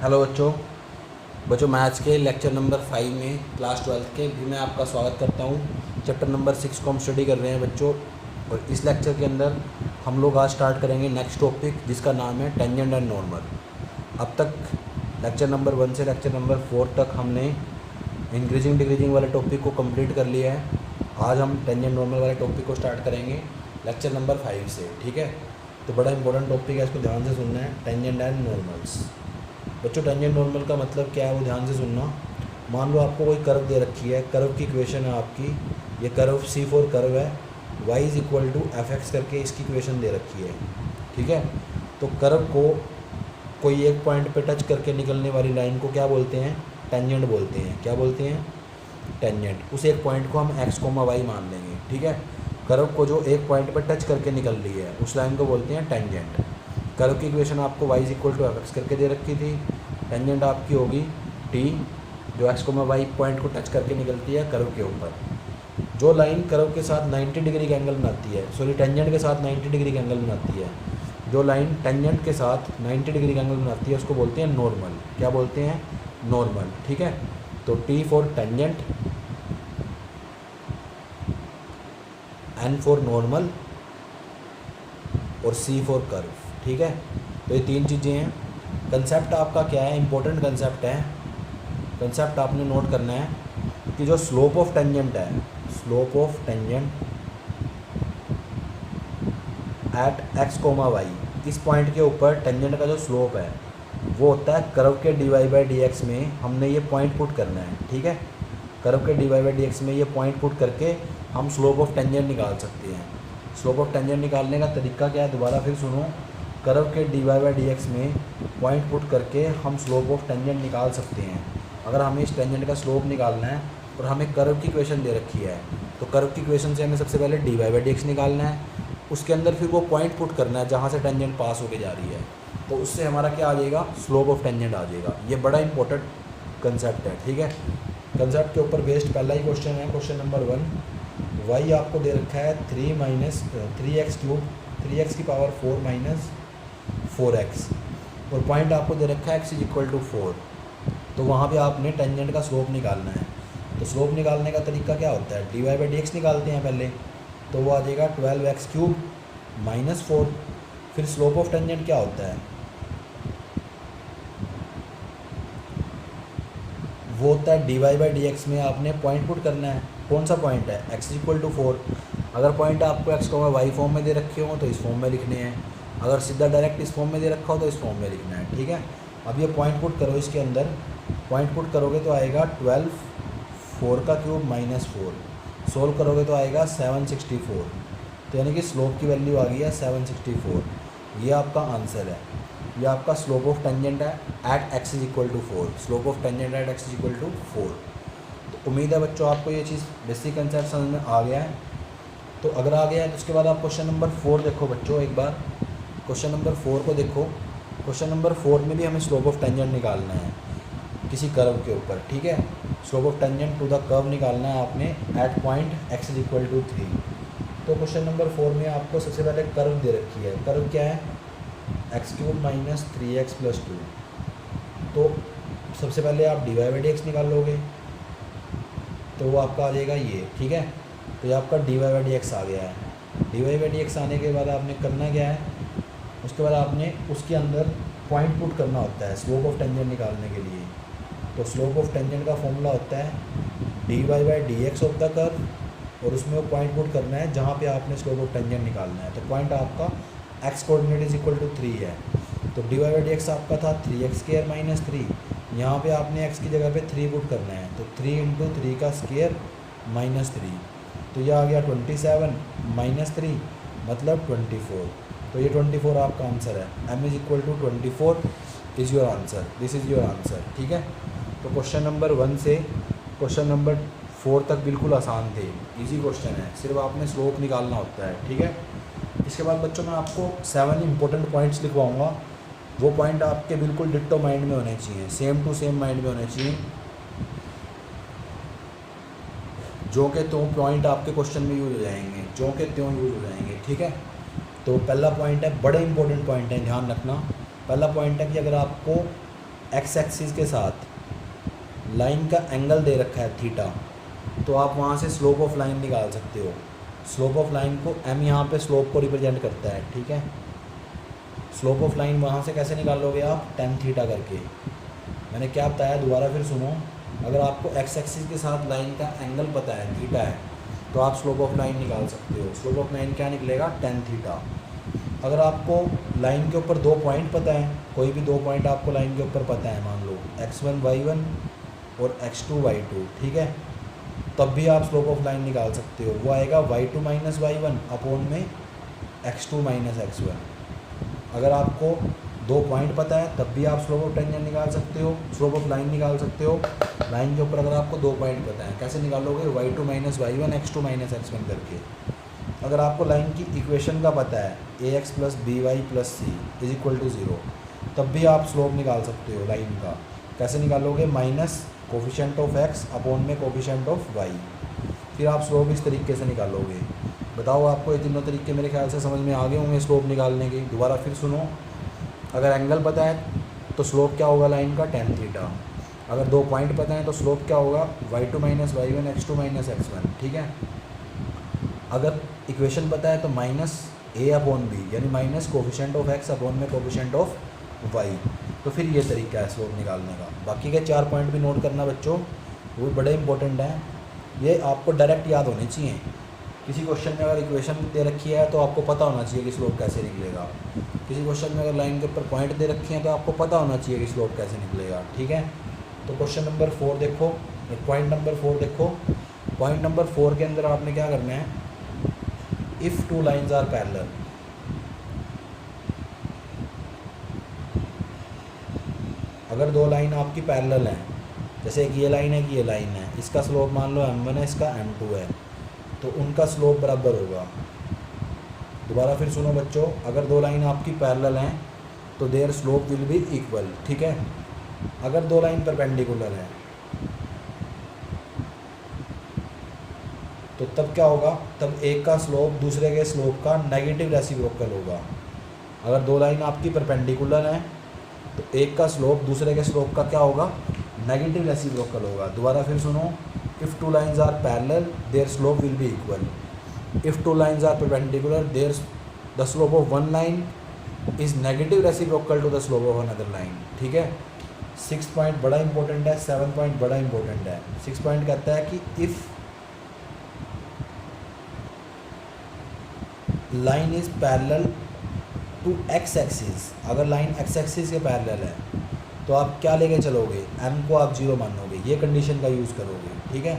Hello बच्चों। Maths के lecture number 5 में क्लास 12 के भी मैं आपका स्वागत करता हूँ। चैप्टर नंबर 6 को हम स्टडी कर रहे हैं बच्चों, और इस लेक्चर के अंदर हम लोग आज स्टार्ट करेंगे नेक्स्ट टॉपिक जिसका नाम है टेंजेंट एंड नॉर्मल। अब तक लेक्चर नंबर 1 से लेक्चर नंबर 4 तक हमने इंक्रीजिंग डिक्रीजिंग वाले टॉपिक को कंप्लीट कर लिया है। आज हम टेंजेंट नॉर्मल वाले टॉपिक को स्टार्ट करेंगे लेक्चर नंबर 5 से, ठीक है। तो बड़ा इंपॉर्टेंट टॉपिक है, इसको ध्यान से सुनना है। टेंजेंट एंड नॉर्मल्स बच्चों, टेंजेंट नॉर्मल का मतलब क्या है वो ध्यान से सुनना। मान लो आपको कोई कर्व दे रखी है, कर्व की इक्वेशन है आपकी, ये कर्व C4 कर्व है, y is equal to fx करके इसकी इक्वेशन दे रखी है, ठीक है। तो कर्व को कोई एक पॉइंट पे टच करके निकलने वाली लाइन को क्या बोलते हैं? टेंजेंट बोलते हैं। क्या बोलते हैं? टेंजेंट। उस एक पॉइंट को हम x, y मान लेंगे, ठीक है। कर्व को जो एक पॉइंट पर टच करके निकल रही है उस लाइन को बोलते हैं टेंजेंट। कर्व की इक्वेशन आपको y is equal to fx करके दे रखी थी। टेंजेंट आपकी होगी t, जो x, y पॉइंट को टच करके निकलती है कर्व के ऊपर। जो लाइन कर्व के साथ 90 डिग्री का एंगल बनाती है, सॉरी टेंजेंट के साथ 90 डिग्री का एंगल बनाती है, जो लाइन टेंजेंट के साथ 90 डिग्री का एंगल बनाती है उसको बोलते हैं नॉर्मल। क्या बोलते हैं? नॉर्मल, ठीक है। तो T for tangent, N for normal और C फॉर कर्व, ठीक है। तो ये तीन चीज़ें हैं। कंसेप्ट आपका क्या है? इंपॉर्टेंट कंसेप्ट है। कंसेप्ट आपने नोट करना है कि जो स्लोप ऑफ टेंजेंट है, slope of tangent at x, y, इस पॉइंट के ऊपर टेंजेंट का जो स्लोप है वो होता है कर्व के dy/dx में। हमने ये पॉइंट पुट करना है, ठीक है। कर्व के dy/dx में ये पॉइंट पुट करके हम स्लोप ऑफ टेंजेंट निकाल सकते हैं। स्लोप ऑफ टेंजेंट निकालने का तरीका क्या है? दोबारा फिर सुनो। कर्व के dy/dx में पॉइंट पुट करके हम स्लोप ऑफ टेंजेंट निकाल सकते हैं। अगर हमें इस टेंजेंट का स्लोप निकालना है और हमें कर्व की इक्वेशन दे रखी है, तो कर्व की इक्वेशन से हमें सबसे पहले dy/dx निकालना है, उसके अंदर फिर वो पॉइंट पुट करना है जहाँ से टेंजेंट पास होके जा रही है, तो उससे हमारा क्या आ जाएगा? स्लोप ऑफ टेंजेंट आ जाएगा। ये बड़ा इंपॉर्टेंट कंसेप्ट है, ठीक है। कंसेप्ट के ऊपर बेस्ड पहला ही क्वेश्चन है, क्वेश्चन नंबर 1। y आपको दे रखा है 3x क्यूब, 3x की पावर 4 माइनस 4x, और पॉइंट आपको दे रखा है x इज इक्वल टू 4। तो वहाँ पे आपने टेंजेंट का स्लोप निकालना है। तो स्लोप निकालने का तरीका क्या होता है? dy/dx निकालते हैं पहले, तो वो आ जाएगा 12x क्यूब माइनस 4। फिर स्लोप ऑफ टेंजेंट क्या होता है? वो होता है dy/dx में आपने पॉइंट पुट करना है। कौन सा पॉइंट है? x is equal to 4। अगर पॉइंट आपको x, y फॉर्म में दे रखे हो तो इस फॉर्म में लिखने हैं, अगर सीधा डायरेक्ट इस फॉर्म में दे रखा हो तो इस फॉर्म में लिखना है, ठीक है। अब ये पॉइंट पुट करो, इसके अंदर पॉइंट पुट करोगे तो आएगा 12, 4 का क्यूब माइनस 4, सोल्व करोगे तो आएगा 764। तो यानी कि स्लोप की वैल्यू आ गई है 764। ये आपका आंसर है। ये आपका स्लोप ऑफ टेंजेंट है at x is equal to 4। Slope of tangent at x is equal to 4। तो उम्मीद है बच्चों आपको ये चीज़ बेसिक कंसेप्ट समझ में आ गया है। तो अगर आ गया है तो उसके बाद आप क्वेश्चन नंबर 4 देखो बच्चों, एक बार क्वेश्चन नंबर 4 को देखो। क्वेश्चन नंबर 4 में भी हमें स्लोप ऑफ टेंजेंट निकालना है किसी कर्व के ऊपर, ठीक है। Slope of tangent to the curve निकालना है आपने at point x is equal to 3। तो क्वेश्चन नंबर 4 में आपको सबसे पहले कर्व दे रखी है। कर्व क्या है? x cube minus 3x plus 2। तो सबसे पहले आप dy/dx निकालोगे तो वो आपका आ जाएगा ये, ठीक है। तो ये आपका dy/dx आ गया है। dy/dx आने के बाद आपने करना क्या है? उसके बाद आपने उसके अंदर पॉइंट पुट करना होता है स्लोप ऑफ टेंजेंट निकालने के लिए। तो स्लोप ऑफ टेंजेंट का फॉर्मूला होता है dy/dx ऑफ द कर्व, और उसमें वो पॉइंट पुट करना है जहाँ पे आपने स्लोप ऑफ टेंजेंट निकालना है। तो पॉइंट आपका x coordinate is equal to 3 है। तो dy/dx आपका था 3x स्क्वायर माइनस 3, यहाँ पे आपने x की जगह पे 3 पुट करना है, तो 3 इंटू 3 का स्क्वायर माइनस 3। तो यह आ गया 27 माइनस 3 मतलब 24। तो ये 24 आपका आंसर है। m is equal to 24 is your answer, this is your answer, ठीक है। तो क्वेश्चन नंबर 1 से क्वेश्चन नंबर 4 तक बिल्कुल आसान थे, इजी क्वेश्चन है, सिर्फ आपने स्लोप निकालना होता है, ठीक है। इसके बाद बच्चों मैं आपको 7 इंपॉर्टेंट पॉइंट्स लिखवाऊंगा। वो पॉइंट आपके बिल्कुल डिट्टो माइंड में होने चाहिए, सेम टू सेम माइंड में होने चाहिए, जो के त्यों पॉइंट आपके क्वेश्चन में यूज हो जाएंगे, जो के त्यों यूज हो जाएंगे, ठीक है। तो पहला पॉइंट है, बड़े इंपॉर्टेंट पॉइंट है, ध्यान रखना। पहला पॉइंट है कि अगर आपको एक्स एक्सिस के साथ लाइन का एंगल दे रखा है थीटा, तो आप वहाँ से स्लोप ऑफ लाइन निकाल सकते हो। स्लोप ऑफ लाइन को एम यहाँ पे स्लोप को रिप्रेजेंट करता है, ठीक है। स्लोप ऑफ लाइन वहाँ से कैसे निकालोगे आप, टेन थीटा करके। मैंने क्या बताया, दोबारा फिर सुनो। अगर आपको एक्स एक्सिस के साथ लाइन का एंगल पता है, थीटा है, तो आप स्लोप ऑफ लाइन निकाल सकते हो। स्लोप ऑफ लाइन क्या निकलेगा, टेन थीटा। अगर आपको लाइन के ऊपर 2 पॉइंट पता है, कोई भी 2 पॉइंट आपको लाइन के ऊपर पता है, मान लो x1 y1 और x2 y2, ठीक है, तब भी आप स्लोप ऑफ लाइन निकाल सकते हो। वो आएगा y2 माइनस y1 अपॉन में x2 माइनस x1। अगर आपको 2 पॉइंट पता है तब भी आप स्लोप ऑफ टेंजेंट निकाल सकते हो, स्लोप ऑफ लाइन निकाल सकते हो। लाइन के ऊपर अगर आपको 2 पॉइंट पता है, कैसे निकालोगे, y2 minus y1 x2 minus x1 करके। अगर आपको लाइन की इक्वेशन का पता है ax plus B Y plus C is equal to 0, तब भी आप स्लोप निकाल सकते हो लाइन का। कैसे निकालोगे, minus coefficient of x upon में कोफिशिएंट ऑफ y, फिर आप स्लोप इस तरीके से निकालोगे। बताओ, आपको ये तीनों तरीके मेरे ख्याल से समझ में आ गए होंगे स्लोप निकालने के। दोबारा फिर सुनो। अगर एंगल पता है तो स्लोप क्या होगा लाइन का, टेन थीटा। अगर 2 पॉइंट पता है तो स्लोप क्या होगा, y2 minus y1 x2 minus x1, ठीक है। अगर इक्वेशन पता है तो माइनस a अपॉन बी, यानी minus coefficient of x upon में कोफिशिएंट ऑफ y। तो फिर ये तरीका है स्लोप निकालने का। बाकी के 4 पॉइंट भी नोट करना बच्चों, वो बड़े इंपॉर्टेंट हैं। ये आपको डायरेक्ट याद होने चाहिए। किसी क्वेश्चन में अगर इक्वेशन दे रखी है तो आपको पता होना चाहिए कि स्लोप कैसे निकलेगा। किसी क्वेश्चन में अगर लाइन के ऊपर पॉइंट दे रखी हैं तो आपको पता होना चाहिए कि स्लोप कैसे निकलेगा, ठीक है। तो क्वेश्चन नंबर 4 देखो, पॉइंट नंबर 4 देखो। पॉइंट नंबर 4 के अंदर आपने क्या करना है, इफ़ 2 लाइन्स आर पैरेलल, अगर 2 लाइन आपकी पैरेलल हैं, जैसे एक ये लाइन है कि ये लाइन है, इसका स्लोप मान लो m1 है, इसका m2 है, तो उनका स्लोप बराबर होगा। दोबारा फिर सुनो बच्चों, अगर 2 लाइन आपकी पैरेलल हैं तो their slope will be equal, ठीक है। अगर 2 लाइन परपेंडिकुलर है तो तब क्या होगा, तब एक का स्लोप दूसरे के स्लोप का नेगेटिव रेसिप्रोकल होगा। अगर 2 लाइन आपकी परपेंडिकुलर हैं तो एक का स्लोप दूसरे के स्लोप का क्या होगा, नेगेटिव रेसिप्रोकल होगा। दोबारा फिर सुनो, if 2 lines are parallel their slope will be equal. If 2 lines are perpendicular there the slope of one line is negative reciprocal to the slope of another line, ठीक है। 6 point बड़ा important है, 7 point बड़ा important है। 6 point कहता है कि if line is parallel to X axis, अगर लाइन एक्स एक्सिस के पैरेलल है तो आप क्या लेके चलोगे, m को आप 0 मानोगे, ये कंडीशन का यूज़ करोगे, ठीक है।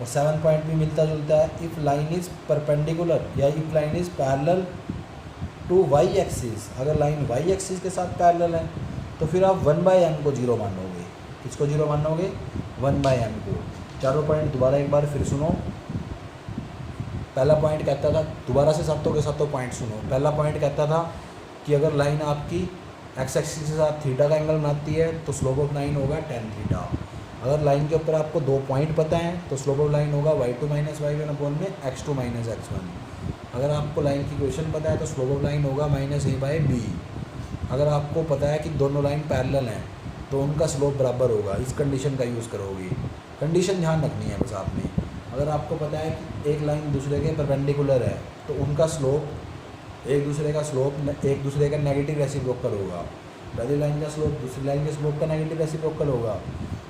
और 7 पॉइंट भी मिलता जुलता है, इफ़ लाइन इज़ परपेंडिकुलर या if line is parallel to y axis, अगर लाइन y एक्सिस के साथ पैरेलल है तो फिर आप 1/m को 0 मानोगे। किसको 0 मानोगे, 1/m को। चारों पॉइंट दोबारा एक बार फिर सुनो। पहला पॉइंट कहता था, दोबारा से सातों के सातों पॉइंट सुनो। पहला पॉइंट कहता था कि अगर लाइन आपकी एक्स एक्सिस के साथ थीटा का एंगल बनाती है तो स्लोप ऑफ लाइन होगा टेन थीटा। अगर लाइन के ऊपर आपको 2 पॉइंट पता है तो स्लोप ऑफ लाइन होगा y2 माइनस y1 अपॉन में x2 माइनस x1। अगर आपको लाइन की इक्वेशन पता है तो स्लोप ऑफ लाइन होगा माइनस a/b। अगर आपको पता है कि दोनों लाइन पैरेलल हैं तो उनका स्लोप बराबर होगा, इस कंडीशन का यूज़ करोगे। कंडीशन ध्यान रखनी है बस आपने। अगर आपको पता है कि एक लाइन दूसरे के परपेंडिकुलर है तो उनका स्लोप एक दूसरे का नेगेटिव रेसिप्रोकल होगा। पहली लाइन का स्लोप दूसरी लाइन के स्लोप का नेगेटिव रेसिप्रोकल होगा,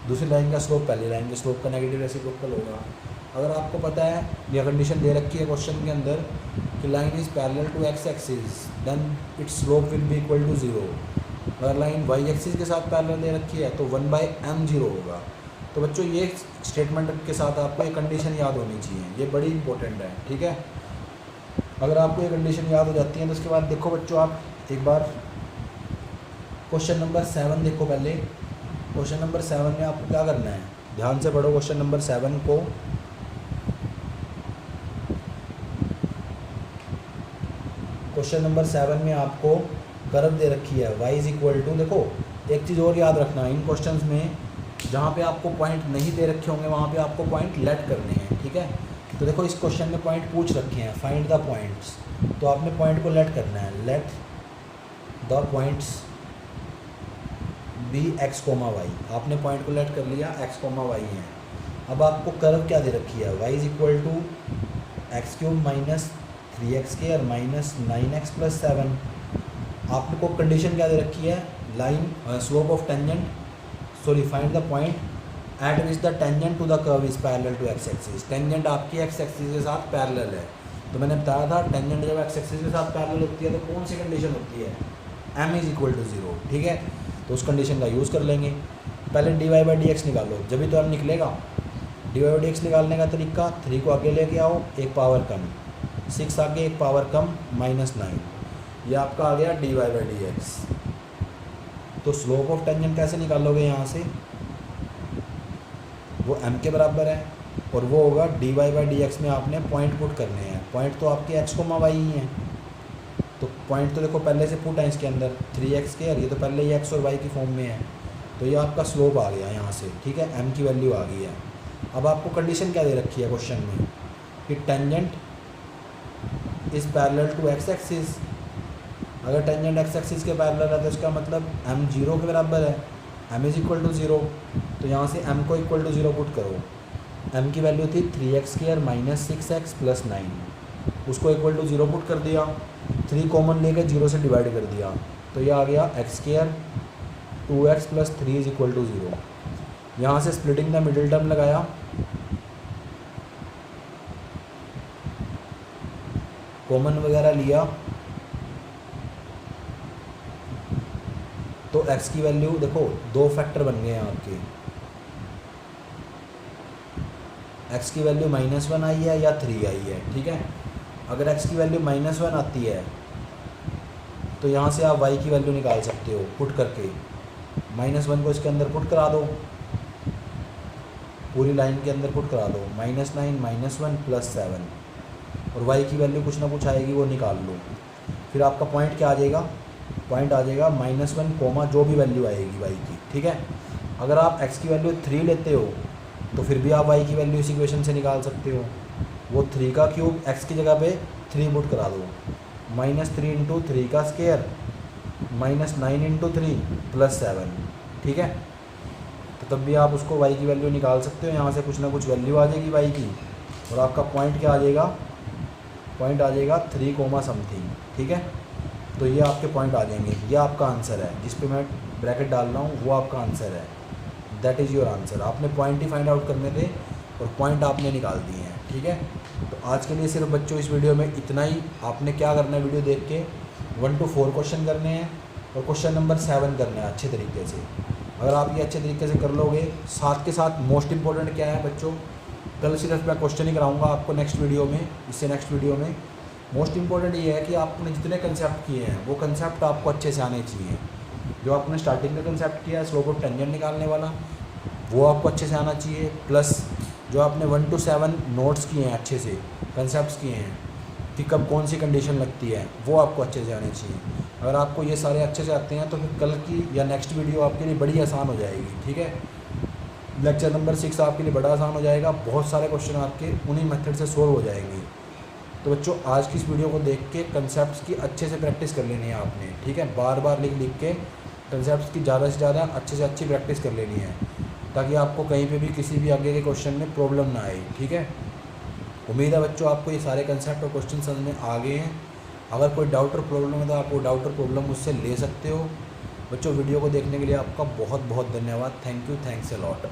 दूसरी लाइन का स्लोप पहली लाइन के स्लोप का नेगेटिव रेसिप्रोकल होगा। अगर आपको पता है, यह कंडीशन दे रखी है क्वेश्चन के अंदर कि line is parallel to X axis then its slope will be equal to 0। अगर लाइन वाई एक्सिस के साथ पैरेलल दे रखी है तो 1/m 0 होगा। तो बच्चों ये स्टेटमेंट के साथ आपको ये कंडीशन याद होनी चाहिए, ये बड़ी इंपॉर्टेंट है, ठीक है। अगर आपको ये कंडीशन याद हो जाती है तो उसके बाद देखो बच्चों, आप एक बार क्वेश्चन नंबर 7 देखो। पहले क्वेश्चन नंबर 7 में आपको क्या करना है, ध्यान से पढ़ो क्वेश्चन नंबर 7 को। क्वेश्चन नंबर 7 में आपको कर्व दे रखी है y इज इक्वल टू, देखो एक चीज़ और याद रखना, इन क्वेश्चंस में जहाँ पे आपको पॉइंट नहीं दे रखे होंगे वहाँ पे आपको पॉइंट लेट करने हैं, ठीक है। तो देखो इस क्वेश्चन में पॉइंट पूछ रखे हैं, फाइंड द पॉइंट्स, तो आपने पॉइंट को लेट करना है। Let the points be X comma Y, आपने पॉइंट को लेट कर लिया एक्स कोमा वाई है। अब आपको कर्व क्या दे रखी है, Y is equal to X cube minus 3x² minus 9x plus 7। आपको कंडीशन क्या दे रखी है, line slope of tangent, sorry find the point at which the tangent to the curve is parallel to X axis. Tangent आपकी X axis के साथ parallel है, तो मैंने बताया था टेंजेंट जब एक्स एक्सिस के साथ पैरेलल होती है तो कौन सी कंडीशन होती है, m इज इक्वल टू 0, ठीक है। तो उस कंडीशन का यूज़ कर लेंगे। पहले dy/dx निकालो, जब भी तो m निकलेगा। dy/dx निकालने का तरीका, 3 को आगे लेके आओ, एक पावर कम, 6 आगे एक पावर कम, -9, ये आपका आ गया dy/dx। तो स्लोप ऑफ टेंजेंट कैसे निकालोगे, यहाँ से वो m के बराबर है और वो होगा dy/dx में आपने पॉइंट पुट करने हैं। पॉइंट तो आपके x, y ही हैं, तो पॉइंट तो देखो पहले से पुट है इसके अंदर 3x², ये तो पहले ही x और y की फॉर्म में है, तो ये आपका स्लोप आ गया यहाँ से, ठीक है, m की वैल्यू आ गई है। अब आपको कंडीशन क्या दे रखी है क्वेश्चन में कि tangent is parallel to X axis. अगर टेंजेंट एक्स एक्सिस के पैरेलल है तो इसका मतलब m 0 के बराबर है, m इज इक्वल टू 0। तो यहाँ से m को इक्वल टू 0 पुट करो, m की वैल्यू थी 3x² माइनस 6x प्लस 9, उसको इक्वल टू 0 पुट कर दिया, 3 कॉमन लेके 0 से डिवाइड कर दिया, तो ये आ गया x² 2x plus 3 is equal to 0। यहाँ से स्प्लिटिंग द मिडिल टर्म लगाया, कॉमन वगैरह लिया, तो x की वैल्यू देखो 2 फैक्टर बन गए हैं आपके, x की वैल्यू -1 आई है या 3 आई है, ठीक है। अगर x की वैल्यू -1 आती है तो यहाँ से आप y की वैल्यू निकाल सकते हो पुट करके, -1 को इसके अंदर पुट करा दो, पूरी लाइन के अंदर पुट करा दो, -9 -1 प्लस 7, और y की वैल्यू कुछ ना कुछ आएगी वो निकाल लो। फिर आपका पॉइंट क्या आ जाएगा, पॉइंट आ जाएगा -1 कोमा जो भी वैल्यू आएगी y की, ठीक है। अगर आप x की वैल्यू 3 लेते हो तो फिर भी आप y की वैल्यू इस इक्वेशन से निकाल सकते हो, वो 3 का क्यूब x की जगह पे 3 पुट करा दो, -3 इंटू 3 का स्क्वायर -9 इंटू 3 प्लस 7, ठीक है। तो तब भी आप उसको y की वैल्यू निकाल सकते हो, यहाँ से कुछ ना कुछ वैल्यू आ जाएगी y की, और आपका पॉइंट क्या आ जाएगा, पॉइंट आ जाएगा 3 कोमा समथिंग, ठीक है। तो ये आपके पॉइंट आ जाएंगे, ये आपका आंसर है, जिस पे मैं ब्रैकेट डाल रहा हूँ वो आपका आंसर है, दैट इज़ योर आंसर। आपने पॉइंट ही फाइंड आउट करने थे और पॉइंट आपने निकाल दिए हैं, ठीक है। तो आज के लिए सिर्फ बच्चों इस वीडियो में इतना ही। आपने क्या करना है, वीडियो देख के 1 to 4 क्वेश्चन करने हैं और क्वेश्चन नंबर 7 करना है अच्छे तरीके से। अगर आप ये अच्छे तरीके से कर लोगे, साथ के साथ मोस्ट इंपॉर्टेंट क्या है बच्चों, कल सिर्फ मैं क्वेश्चन ही कराऊंगा आपको नेक्स्ट वीडियो में, इससे नेक्स्ट वीडियो में मोस्ट इंपॉर्टेंट ये है कि आपने जितने कंसेप्ट किए हैं वो कंसेप्ट आपको अच्छे से आने चाहिए। जो आपने स्टार्टिंग में कंसेप्ट किया है स्लोप ऑफ टेंजेंट निकालने वाला, वो आपको अच्छे से आना चाहिए, प्लस जो आपने 1 to 7 नोट्स किए हैं, अच्छे से कंसेप्ट्स किए हैं कि कब कौन सी कंडीशन लगती है, वो आपको अच्छे से आने चाहिए। अगर आपको ये सारे अच्छे से आते हैं तो फिर कल की या नेक्स्ट वीडियो आपके लिए बड़ी आसान हो जाएगी, ठीक है। लेक्चर नंबर 6 आपके लिए बड़ा आसान हो जाएगा, बहुत सारे क्वेश्चन आपके उन्हीं मेथड से सोल्व हो जाएंगे। तो बच्चों आज की इस वीडियो को देख के कंसेप्ट्स की अच्छे से प्रैक्टिस कर लेनी है आपने, ठीक है। बार बार लिख लिख के कंसेप्ट्स की ज़्यादा से ज़्यादा अच्छे से अच्छी प्रैक्टिस कर लेनी है, ताकि आपको कहीं पे भी किसी भी आगे के क्वेश्चन में प्रॉब्लम ना आए, ठीक है। उम्मीद है बच्चों आपको ये सारे कंसेप्ट और क्वेश्चन समझ में आ गए हैं। अगर कोई डाउट और प्रॉब्लम है तो आप वो डाउट और प्रॉब्लम मुझसे ले सकते हो। बच्चों वीडियो को देखने के लिए आपका बहुत बहुत धन्यवाद। Thank you, thanks a lot.